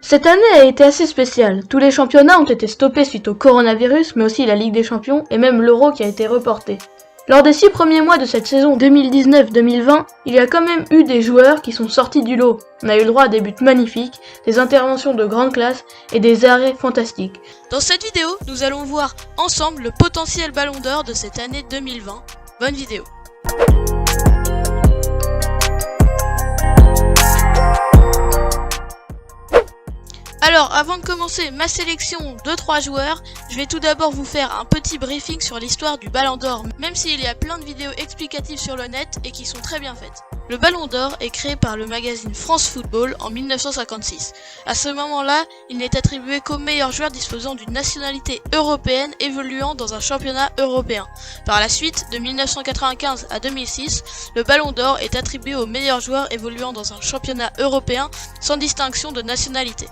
Cette année a été assez spéciale. Tous les championnats ont été stoppés suite au coronavirus, mais aussi la Ligue des Champions et même l'Euro qui a été reporté. Lors des 6 premiers mois de cette saison 2019-2020, il y a quand même eu des joueurs qui sont sortis du lot. On a eu le droit à des buts magnifiques, des interventions de grande classe et des arrêts fantastiques. Dans cette vidéo, nous allons voir ensemble le potentiel ballon d'or de cette année 2020. Bonne vidéo. Alors, avant de commencer ma sélection de 3 joueurs, je vais tout d'abord vous faire un petit briefing sur l'histoire du Ballon d'Or, même s'il y a plein de vidéos explicatives sur le net et qui sont très bien faites. Le Ballon d'Or est créé par le magazine France Football en 1956. À ce moment-là, il n'est attribué qu'aux meilleurs joueurs disposant d'une nationalité européenne évoluant dans un championnat européen. Par la suite, de 1995 à 2006, le Ballon d'Or est attribué aux meilleurs joueurs évoluant dans un championnat européen sans distinction de nationalité.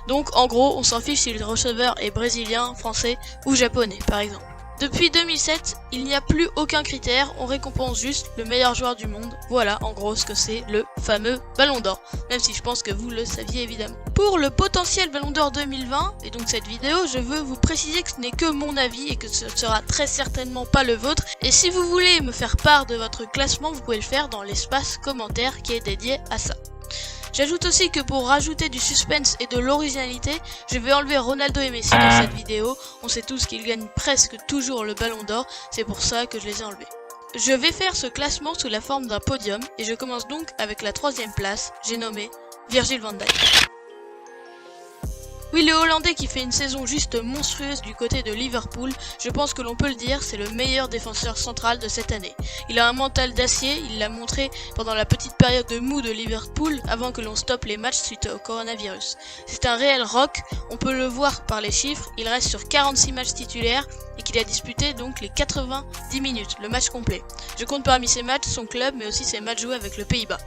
Donc en gros, on s'en fiche si le receveur est brésilien, français ou japonais par exemple. Depuis 2007, il n'y a plus aucun critère, on récompense juste le meilleur joueur du monde. Voilà en gros ce que c'est le fameux Ballon d'Or, même si je pense que vous le saviez évidemment. Pour le potentiel Ballon d'Or 2020, et donc cette vidéo, je veux vous préciser que ce n'est que mon avis et que ce sera très certainement pas le vôtre. Et si vous voulez me faire part de votre classement, vous pouvez le faire dans l'espace commentaire qui est dédié à ça. J'ajoute aussi que pour rajouter du suspense et de l'originalité, je vais enlever Ronaldo et Messi dans cette vidéo. On sait tous qu'ils gagnent presque toujours le Ballon d'Or, c'est pour ça que je les ai enlevés. Je vais faire ce classement sous la forme d'un podium et je commence donc avec la 3e place, j'ai nommé Virgil van Dijk. Oui, le Hollandais qui fait une saison juste monstrueuse du côté de Liverpool, je pense que l'on peut le dire, c'est le meilleur défenseur central de cette année. Il a un mental d'acier, il l'a montré pendant la petite période de mou de Liverpool avant que l'on stoppe les matchs suite au coronavirus. C'est un réel rock, on peut le voir par les chiffres, il reste sur 46 matchs titulaires et qu'il a disputé donc les 90 minutes, le match complet. Je compte parmi ces matchs son club mais aussi ses matchs joués avec le Pays-Bas.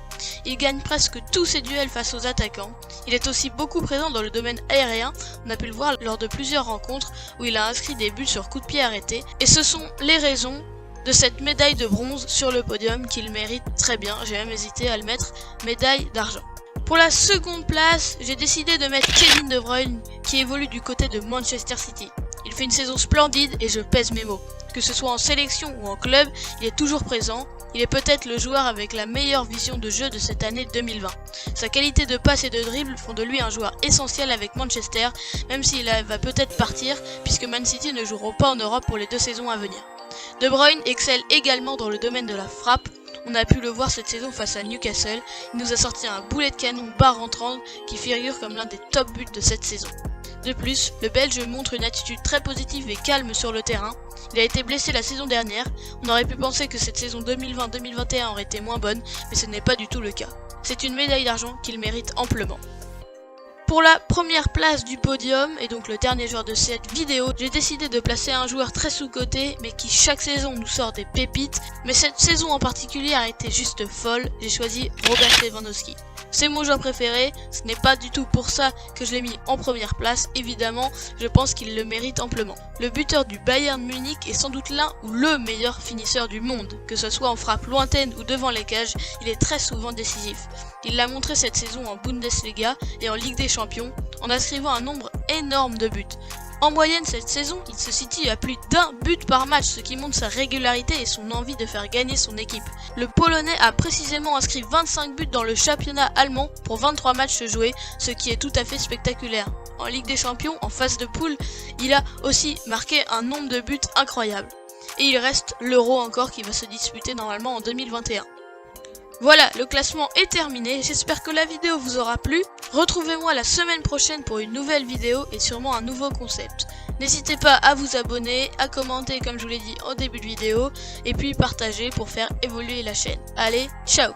Il gagne presque tous ses duels face aux attaquants. Il est aussi beaucoup présent dans le domaine aérien, on a pu le voir lors de plusieurs rencontres où il a inscrit des buts sur coups de pied arrêtés. Et ce sont les raisons de cette médaille de bronze sur le podium qu'il mérite très bien, j'ai même hésité à le mettre médaille d'argent. Pour la seconde place, j'ai décidé de mettre Kevin De Bruyne qui évolue du côté de Manchester City. Il fait une saison splendide et je pèse mes mots. Que ce soit en sélection ou en club, il est toujours présent. Il est peut-être le joueur avec la meilleure vision de jeu de cette année 2020. Sa qualité de passe et de dribble font de lui un joueur essentiel avec Manchester, même s'il va peut-être partir, puisque Man City ne joueront pas en Europe pour les 2 saisons à venir. De Bruyne excelle également dans le domaine de la frappe. On a pu le voir cette saison face à Newcastle. Il nous a sorti un boulet de canon barre entrante qui figure comme l'un des top buts de cette saison. De plus, le Belge montre une attitude très positive et calme sur le terrain. Il a été blessé la saison dernière, on aurait pu penser que cette saison 2020-2021 aurait été moins bonne, mais ce n'est pas du tout le cas. C'est une médaille d'argent qu'il mérite amplement. Pour la première place du podium, et donc le dernier joueur de cette vidéo, j'ai décidé de placer un joueur très sous-coté, mais qui chaque saison nous sort des pépites. Mais cette saison en particulier a été juste folle, j'ai choisi Robert Lewandowski. C'est mon joueur préféré, ce n'est pas du tout pour ça que je l'ai mis en première place, évidemment, je pense qu'il le mérite amplement. Le buteur du Bayern Munich est sans doute l'un ou le meilleur finisseur du monde, que ce soit en frappe lointaine ou devant les cages, il est très souvent décisif. Il l'a montré cette saison en Bundesliga et en Ligue des Champions, en inscrivant un nombre énorme de buts. En moyenne cette saison, il se situe à plus d'1 but par match, ce qui montre sa régularité et son envie de faire gagner son équipe. Le Polonais a précisément inscrit 25 buts dans le championnat allemand pour 23 matchs joués, ce qui est tout à fait spectaculaire. En Ligue des Champions, en phase de poule, il a aussi marqué un nombre de buts incroyable. Et il reste l'Euro encore qui va se disputer normalement en 2021. Voilà, le classement est terminé, j'espère que la vidéo vous aura plu. Retrouvez-moi la semaine prochaine pour une nouvelle vidéo et sûrement un nouveau concept. N'hésitez pas à vous abonner, à commenter comme je vous l'ai dit en début de vidéo, et puis partager pour faire évoluer la chaîne. Allez, ciao!